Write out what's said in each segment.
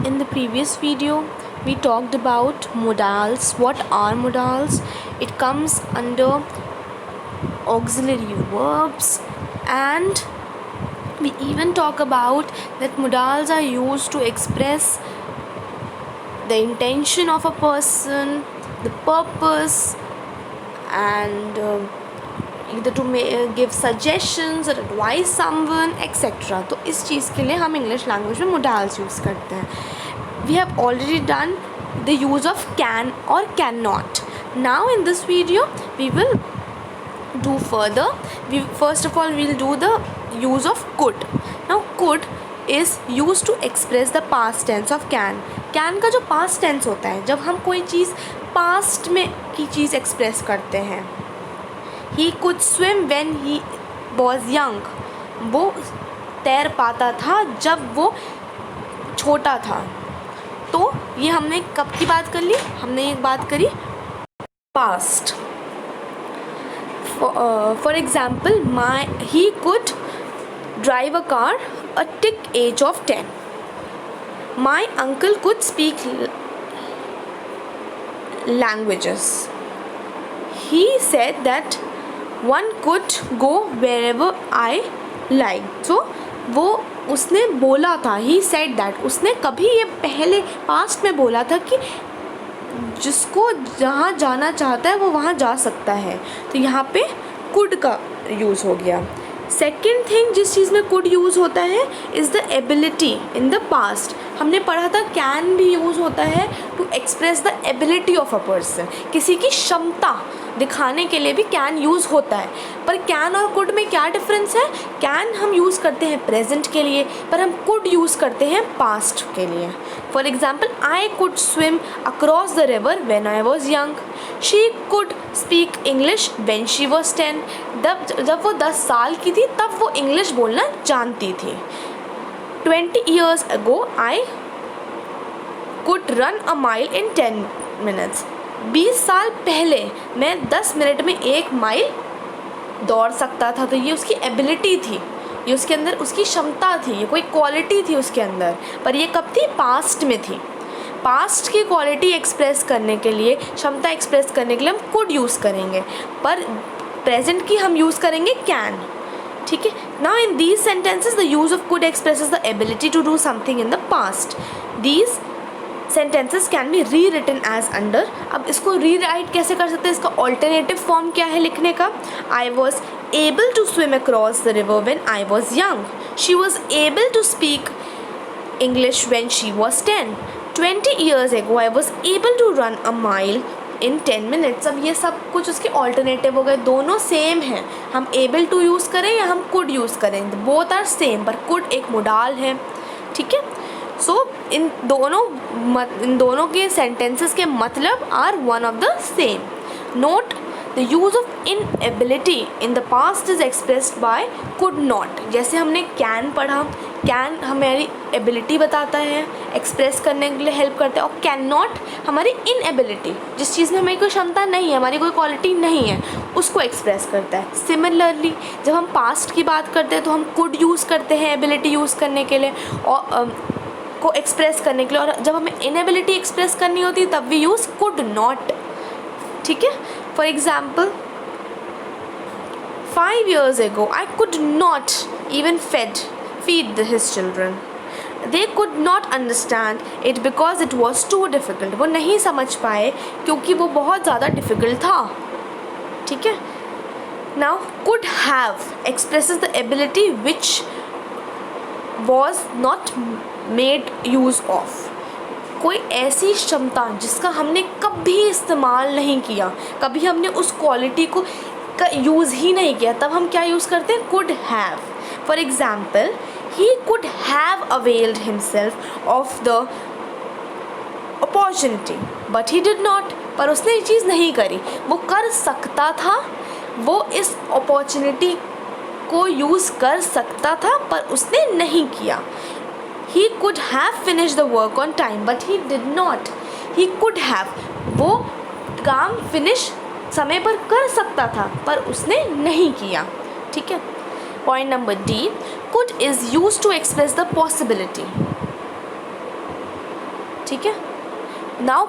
In the previous video, we talked about modals. What are modals? It comes under auxiliary verbs, and we even talk about that modals are used to express the intention of a person, the purpose, and either to give suggestions or advise someone, etc. तो इस चीज़ के लिए हम English language में modals use करते हैं. We have already done the use of can or cannot. Now in this video we will do further. First of all we'll do the use of could. Now could is used to express the past tense of can. Can का जो past tense होता है, जब हम कोई चीज़ past में की चीज़ express करते हैं. He could swim when he was young. वो तैर पाता था जब वो छोटा था. तो ये हमने कब की बात कर ली? हमने एक बात करी past. For example, he could drive a car at the age of 10. My uncle could speak languages. He said that one could go wherever I like. So वो उसने बोला था, he said that, उसने कभी ये पहले पास्ट में बोला था कि जिसको जहाँ जाना चाहता है वो वहाँ जा सकता है. तो यहाँ पे could का यूज़ हो गया. सेकेंड थिंग जिस चीज़ में could यूज़ होता है is the ability in the past. हमने पढ़ा था कैन भी यूज़ होता है to express the ability of a person. किसी की क्षमता दिखाने के लिए भी कैन यूज़ होता है. पर कैन और कुड में क्या डिफरेंस है? कैन हम यूज़ करते हैं प्रेजेंट के लिए, पर हम कुड यूज़ करते हैं पास्ट के लिए. For example, I could swim across the river when I was young. She could speak English when she was 10. जब वो 10 साल की थी तब वो इंग्लिश बोलना जानती थी. 20 years ago I could run a mile in 10 minutes. 20 साल पहले मैं 10 मिनट में 1 माइल दौड़ सकता था. तो ये उसकी एबिलिटी थी, ये उसके अंदर उसकी क्षमता थी, ये कोई क्वालिटी थी उसके अंदर. पर ये कब थी? पास्ट में थी. पास्ट की क्वालिटी एक्सप्रेस करने के लिए, क्षमता एक्सप्रेस करने के लिए हम कुड यूज़ करेंगे, पर प्रेजेंट की हम यूज़ करेंगे कैन. ठीक है. Now in these sentences the use of could expresses the ability to do something in the past. These sentences can be rewritten as under. अब इसको री राइट कैसे कर सकते हैं? इसका ऑल्टरनेटिव फॉर्म क्या है लिखने का? I was able to swim across the river when I was young. She was able to speak English when she was 10. 20 years ago I was able to run a mile in 10 minutes. अब ये सब कुछ उसके alternative हो गए, दोनों same हैं. हम एबल टू यूज़ करें या हम कुड यूज़ करें, बोथ आर सेम, पर कुड एक मोडाल है. ठीक है. सो इन दोनों के सेंटेंसेस के मतलब are one of the same. Note the use of inability in the past is expressed by could not. जैसे हमने कैन पढ़ा, कैन हमारी एबिलिटी बताता है, एक्सप्रेस करने के लिए हेल्प करता है, और कैन नॉट हमारी इनएबिलिटी, जिस चीज़ में हमारी कोई क्षमता नहीं है, हमारी कोई क्वालिटी नहीं है, उसको एक्सप्रेस करता है. सिमिलरली जब हम पास्ट की बात करते हैं तो हम कुड यूज़ करते हैं एबिलिटी यूज़ करने के लिए और को एक्सप्रेस करने के लिए, और जब हमें इनएबिलिटी एक्सप्रेस करनी होती है तब वी यूज़ कुड नॉट. ठीक है. For example, 5 years ago I could not even feed his children. They could not understand it because it was too difficult. वो नहीं समझ पाए क्योंकि वो बहुत ज़्यादा डिफ़िकल्ट था. ठीक है. Now could have expresses the ability which was not made use of. कोई ऐसी क्षमता जिसका हमने कभी इस्तेमाल नहीं किया, कभी हमने उस क्वालिटी को का यूज़ ही नहीं किया, तब हम क्या यूज़ करते हैं? could have. For example, he could have availed himself of the opportunity but he did not. पर उसने ये चीज़ नहीं करी. वो कर सकता था, वो इस अपॉर्चुनिटी को यूज़ कर सकता था, पर उसने नहीं किया. He could have finished the work on time but he did not. He could have, वो काम फिनिश समय पर कर सकता था पर उसने नहीं किया. ठीक है. Point number D, could is used to express the possibility. ठीक है। नाउ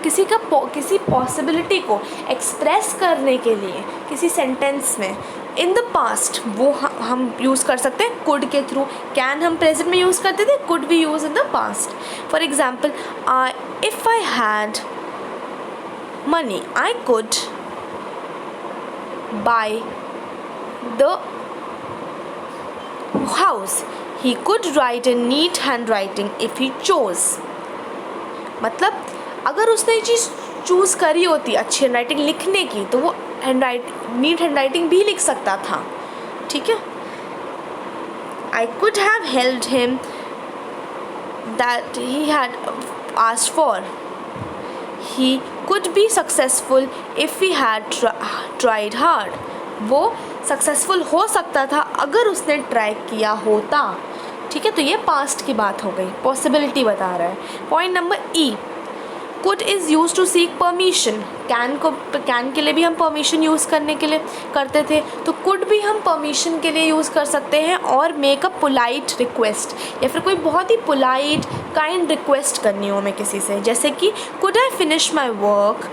किसी पॉसिबिलिटी को एक्सप्रेस करने के लिए किसी सेंटेंस में इन द पास्ट वो हम यूज़ कर सकते हैं कुड के थ्रू। कैन हम प्रेजेंट में यूज़ करते थे, कुड भी use in the past. For example, if I had money I could buy the house. He could write in neat handwriting if he chose. मतलब अगर उसने ये चीज़ चूज़ करी होती अच्छी हैंड राइटिंग लिखने की, तो वो नीट हैंड राइटिंग भी लिख सकता था, ठीक है। I could have helped him that he had asked for. He could be successful if he had tried hard. वो सक्सेसफुल हो सकता था अगर उसने ट्राई किया होता, ठीक है। तो ये पास्ट की बात हो गई, पॉसिबिलिटी बता रहा है। Point number E, could is use to seek permission. Can के लिए भी हम परमिशन यूज़ करने के लिए करते थे, तो कुड भी हम परमिशन के लिए यूज़ कर सकते हैं और मेक अ पोलाइट रिक्वेस्ट, या फिर कोई बहुत ही पोलाइट काइंड रिक्वेस्ट करनी हो हमें किसी से, जैसे कि could I finish my work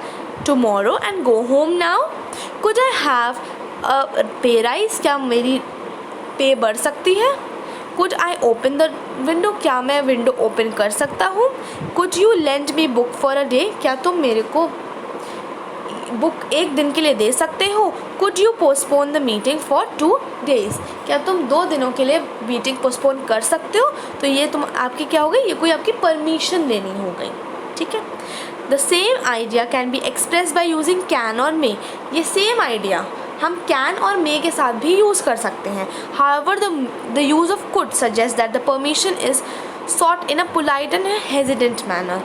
tomorrow and go home now. Could I have a पे राइज, क्या मेरी पे बढ़ सकती है। Could I open the window, क्या मैं विंडो ओपन कर सकता हूँ। Could you lend me book for a day, क्या तुम मेरे को बुक एक दिन के लिए दे सकते हो। Could you postpone the meeting for 2 days, क्या तुम 2 दिनों के लिए मीटिंग पोस्टपोन कर सकते हो। तो ये तुम आपकी क्या हो गई, ये कोई आपकी परमिशन लेनी हो गई, ठीक है। The same idea can be express by using can और मे। ये सेम आइडिया हम कैन और मे के साथ भी यूज़ कर सकते हैं। However the use of could suggest that the permission is sought in a polite and hesitant manner.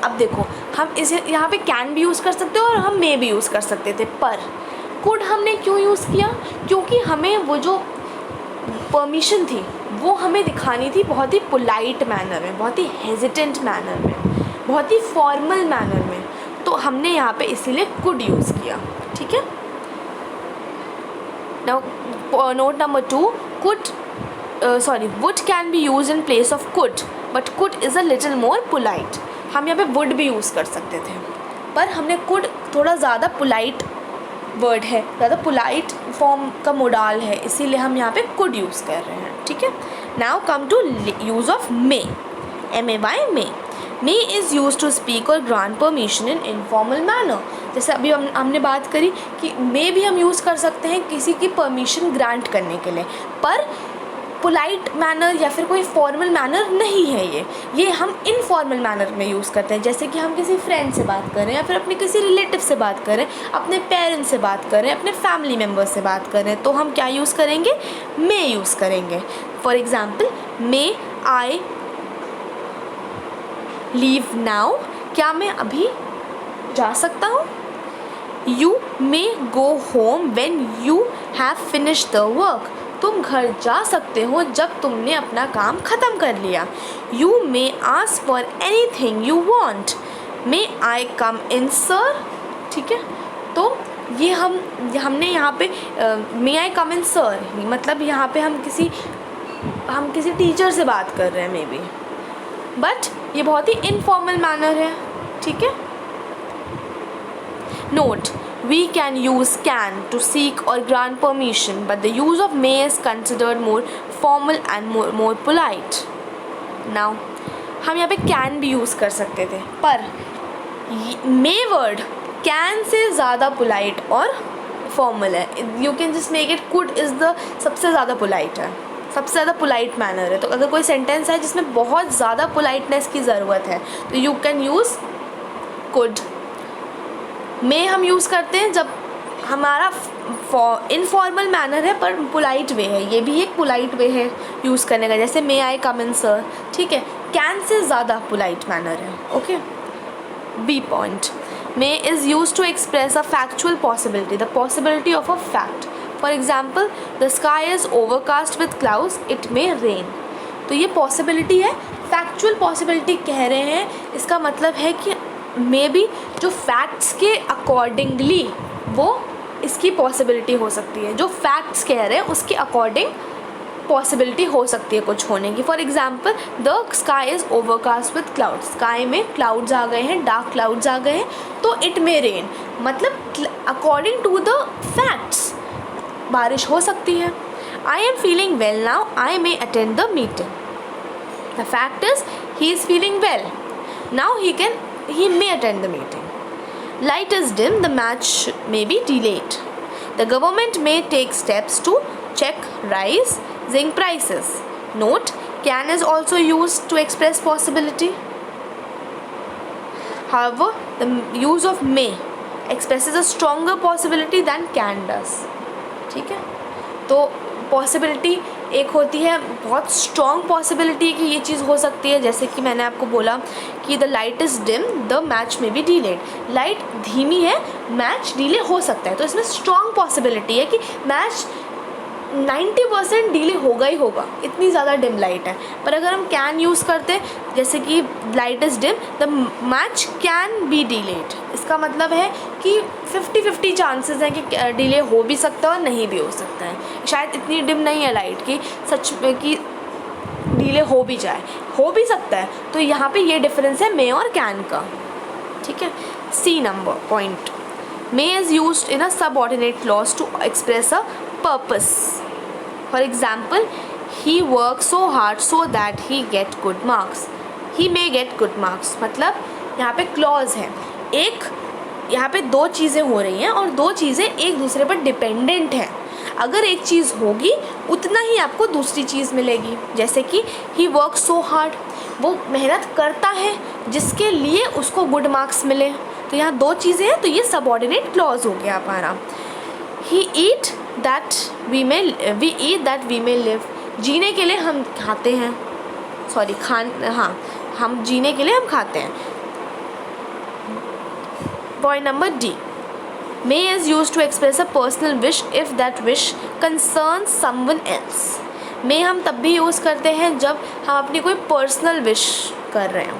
अब देखो, हम इसे यहाँ पे कैन भी यूज़ कर सकते हैं और हम मे भी यूज़ कर सकते थे, पर कुड हमने क्यों यूज़ किया, क्योंकि हमें वो जो परमिशन थी वो हमें दिखानी थी बहुत ही पोलाइट मैनर में, बहुत ही हेजिटेंट मैनर में, बहुत ही फॉर्मल मैनर में। तो हमने यहाँ पे इसीलिए कुड यूज़ किया, ठीक है। Now, note number 2, would can be used in place of could, but could is a little more polite. हम यहाँ पे would भी यूज़ कर सकते थे, पर हमने could थोड़ा ज़्यादा polite वर्ड है, ज़्यादा पोलाइट फॉर्म का मोडाल है, इसीलिए हम यहाँ पे could यूज़ कर रहे हैं, ठीक है। Now come to use of may, M-A-Y, may. May is used to speak or grant permission in informal manner. जैसे अभी हमने बात करी कि मे भी हम यूज़ कर सकते हैं किसी की परमिशन ग्रांट करने के लिए, पर पोलाइट मैनर या फिर कोई फॉर्मल मैनर नहीं है ये हम इनफॉर्मल मैनर में यूज़ करते हैं। जैसे कि हम किसी फ्रेंड से बात करें, या फिर अपने किसी रिलेटिव से बात करें, अपने पेरेंट्स से बात करें, अपने फैमिली मेम्बर से बात करें, तो हम क्या यूज़ करेंगे, मे यूज़ करेंगे। For example, may I leave now, क्या मैं अभी जा सकता हूँ। You may go home when you have finished the work, तुम घर जा सकते हो जब तुमने अपना काम ख़त्म कर लिया। You may ask for anything you want, may I come in sir, ठीक है। तो ये हमने यहाँ पे मे आई कम इन सर, मतलब यहाँ पे हम किसी टीचर से बात कर रहे हैं मे बी, बट ये बहुत ही इनफॉर्मल मैनर है, ठीक है। Note, we can use can to seek or grant permission, but the use of may is considered more formal and more polite. Now, हम यहाँ पे can भी यूज़ कर सकते थे, पर may वर्ड can से ज़्यादा polite और formal है। You can just make it could is the सबसे ज़्यादा polite है, सबसे ज़्यादा पोलाइट मैनर है। तो अगर कोई सेंटेंस है जिसमें बहुत ज़्यादा पोलाइटनेस की ज़रूरत है, तो यू कैन यूज़ कुड। मे हम यूज़ करते हैं जब हमारा इनफॉर्मल मैनर है पर पोलाइट वे है, ये भी एक पोलाइट वे है यूज़ करने का, जैसे मे आई कम इन सर, ठीक है। कैन से ज़्यादा पोलाइट मैनर है, okay. B point, may is use to express a factual possibility, the possibility of a fact. For example, the sky is overcast with clouds, it may rain. तो ये possibility है, factual possibility कह रहे हैं, इसका मतलब है कि मे बी जो फैक्ट्स के अकॉर्डिंगली वो इसकी पॉसिबिलिटी हो सकती है, जो फैक्ट्स कह रहे हैं उसके अकॉर्डिंग पॉसिबिलिटी हो सकती है कुछ होने की. For example the sky is overcast with cloud. Sky में क्लाउड्स आ गए हैं, डार्क क्लाउड्स आ गए हैं, तो इट मे रेन. मतलब अकॉर्डिंग टू द फैक्ट्स बारिश हो सकती है. I am feeling well now. I may attend the meeting. The fact is, he is feeling well. Now he may attend the meeting. Light is dim. The match may be delayed. The government may take steps to check rising prices. Note: can is also used to express possibility. However, the use of may expresses a stronger possibility than can does. ठीक है, तो possibility एक होती है बहुत strong possibility कि ये चीज़ हो सकती है. जैसे कि मैंने आपको बोला कि the light is dim, the match में बी डिलेड. लाइट धीमी है, मैच डिले हो सकता है, तो इसमें स्ट्रॉन्ग पॉसिबिलिटी है कि मैच 90% डिले होगा ही होगा, इतनी ज़्यादा डिम लाइट है. पर अगर हम कैन यूज़ करते हैं, जैसे कि light is dim, the match can be delayed, इसका मतलब है कि 50-50 चांसेस हैं कि डिले हो भी सकता है और नहीं भी हो सकता है. शायद इतनी डिम नहीं है लाइट कि सच में कि डिले हो भी जाए, हो भी सकता है. तो यहाँ पे ये डिफरेंस है मे और कैन का. ठीक है. C number point, may is used in a subordinate clause to express a purpose. For example he work so hard so that he get good marks. He may get good marks, मतलब यहाँ पे clause है. एक यहाँ पे दो चीज़ें हो रही हैं और दो चीज़ें एक दूसरे पर डिपेंडेंट हैं. अगर एक चीज़ होगी उतना ही आपको दूसरी चीज़ मिलेगी. जैसे कि ही वर्क सो हार्ड, वो मेहनत करता है जिसके लिए उसको गुड मार्क्स मिले. तो यहाँ दो चीज़ें हैं, तो ये सबऑर्डिनेट क्लॉज हो गया हमारा. He eat that we eat that we may live. जीने के लिए हम खाते हैं, सॉरी हाँ, हम जीने के लिए हम खाते हैं. Point number d, may is use to express a personal wish if that wish concern someone else. May हम तब भी यूज़ करते हैं जब हम अपनी कोई पर्सनल विश कर रहे हो,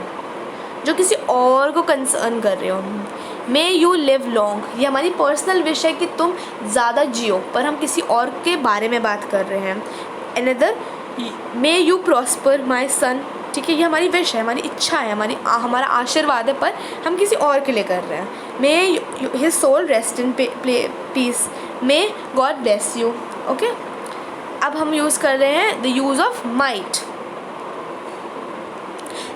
जो किसी और को कंसर्न कर रहे हो. मे यू लिव लॉन्ग, ये हमारी पर्सनल विश है कि तुम ज़्यादा जियो, पर हम किसी और के बारे में बात कर रहे हैं. अनदर, मे यू प्रॉस्पर माई सन. ठीक है, ये हमारी विश है, हमारी इच्छा है, हमारा आशीर्वाद है, पर हम किसी और के लिए कर रहे हैं. May his soul rest in peace. May God bless you. Okay, अब हम यूज़ कर रहे हैं द यूज़ ऑफ माइट.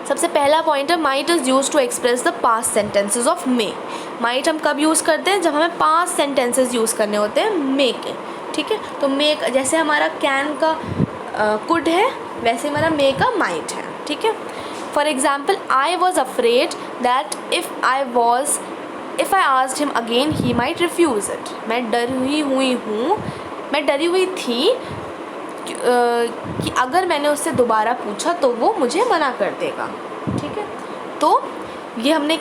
सबसे पहला पॉइंट है might is use to express the past sentences of may. Might हम कब यूज़ करते हैं, जब हमें पास्ट सेंटेंसेज यूज़ करने होते हैं मे के. ठीक है, तो मे जैसे हमारा कैन का कुड है, वैसे हमारा मे का माइट है. ठीक है. For example I was afraid that if I asked him again he might refuse it. मैं डरी हुई थी कि अगर मैंने उससे दोबारा पूछा तो वो मुझे मना कर देगा. ठीक है, तो ये हमने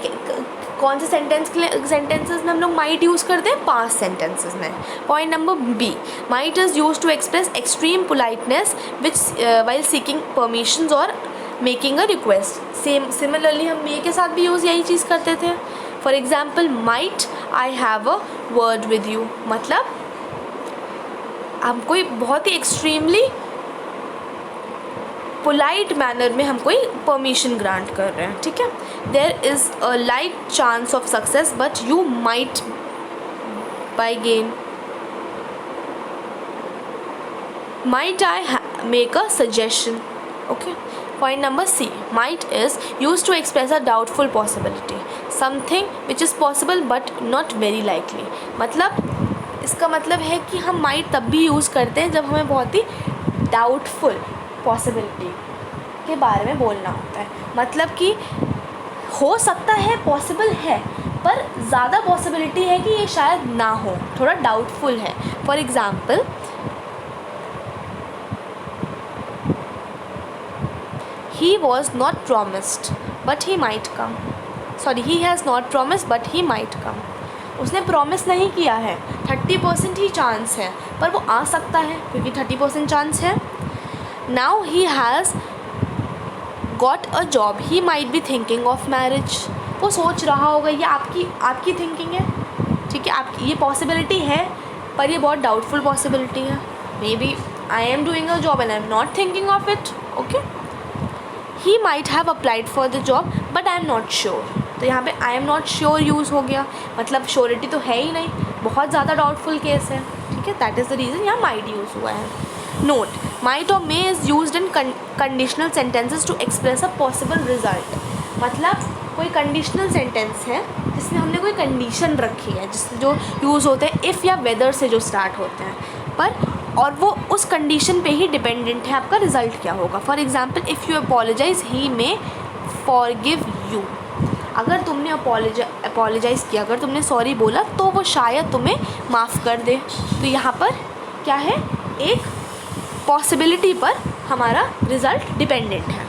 कौन से सेंटेंसेस में हम लोग माइट यूज़ करते हैं, पास्ट सेंटेंसेस में. Point number B, might is use to express extreme politeness which while seeking permissions और मेकिंग अ रिक्वेस्ट. सिमिलरली हम मे के साथ भी यूज़ यही चीज़ करते थे. For example might I have a word with you, मतलब हम कोई बहुत ही एक्सट्रीमली पोलाइट मैनर में हम कोई परमिशन ग्रांट कर रहे हैं. ठीक है. There is a light chance of success but you might by gain. Might I make a suggestion. Okay. Point number C, might is use to express a doubtful possibility, something which is possible but not very likely. मतलब इसका मतलब है कि हम might तब भी use करते हैं जब हमें बहुत ही डाउटफुल पॉसिबिलिटी के बारे में बोलना होता है. मतलब कि हो सकता है, पॉसिबल है, पर ज़्यादा पॉसिबिलिटी है कि ये शायद ना हो, थोड़ा डाउटफुल है. For example he was not promised but he might come. Sorry, he has not promised but he might come. उसने प्रॉमिस नहीं किया है, 30% ही चांस है, पर वो आ सकता है क्योंकि 30% चांस है. Now he has got a job, he might be thinking of marriage. वो सोच रहा होगा, ये आपकी थिंकिंग है. ठीक है, आपकी ये पॉसिबिलिटी है, पर ये बहुत डाउटफुल पॉसिबिलिटी है. May be I am doing a job and I am not thinking of it. Okay. He might have applied for the job but I am not sure. तो यहाँ पे I am not sure use हो गया, मतलब surety तो है ही नहीं, बहुत ज़्यादा डाउटफुल केस है. ठीक है, दैट इज़ द रीज़न यहाँ might यूज़ हुआ है. नोट, might और may is used in conditional sentences to express a possible result. मतलब कोई कंडीशनल सेंटेंस है जिसमें हमने कोई कंडीशन रखी है, जिस जो यूज़ होते हैं इफ़ या वेदर से जो स्टार्ट होते हैं, पर और वो उस कंडीशन पे ही डिपेंडेंट है आपका रिज़ल्ट क्या होगा. For example, if you apologise he may forgive you. अगर तुमने अपोलोजाइज़ किया, अगर तुमने सॉरी बोला तो वो शायद तुम्हें माफ़ कर दे. तो यहाँ पर क्या है, एक पॉसिबिलिटी पर हमारा रिज़ल्ट डिपेंडेंट है.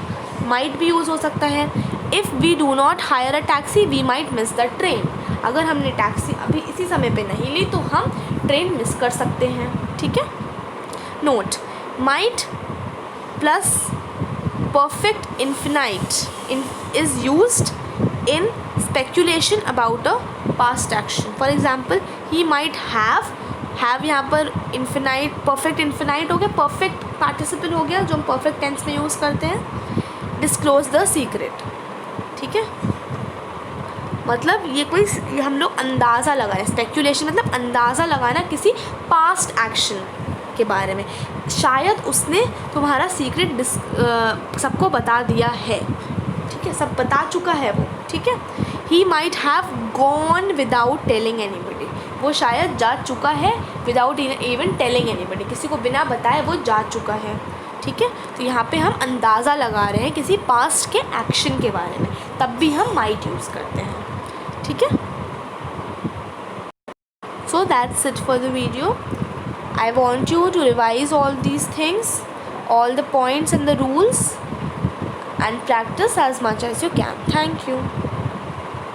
माइट भी यूज़ हो सकता है. If we do not hire a taxi we might miss the train. अगर हमने टैक्सी अभी इसी समय पे नहीं ली तो हम ट्रेन मिस कर सकते हैं. ठीक है. Note, might plus perfect infinite is used in speculation about a past action. For example, he might have यहाँ पर infinite, perfect infinite हो गया, perfect participle हो गया जो हम perfect tense में यूज़ करते हैं. disclose the secret. ठीक है, मतलब ये हम लोग अंदाज़ा लगाए. स्पेक्यूलेशन मतलब अंदाज़ा लगाना किसी पास्ट एक्शन के बारे में. शायद उसने तुम्हारा सीक्रेट सबको बता दिया है. ठीक है, सब बता चुका है वो. ठीक है. He might have gone without telling anybody. वो शायद जा चुका है विदाउट इवन टेलिंग एनीबडी. किसी को बिना बताए वो जा चुका है. ठीक है. तो यहाँ पे हम अंदाज़ा लगा रहे हैं किसी पास्ट के एक्शन के बारे में, तब भी हम माइट यूज़ करते हैं. ठीक है. So that's it for the video. I want you to revise all these things, all the points and the rules, and practice as much as you can. Thank you.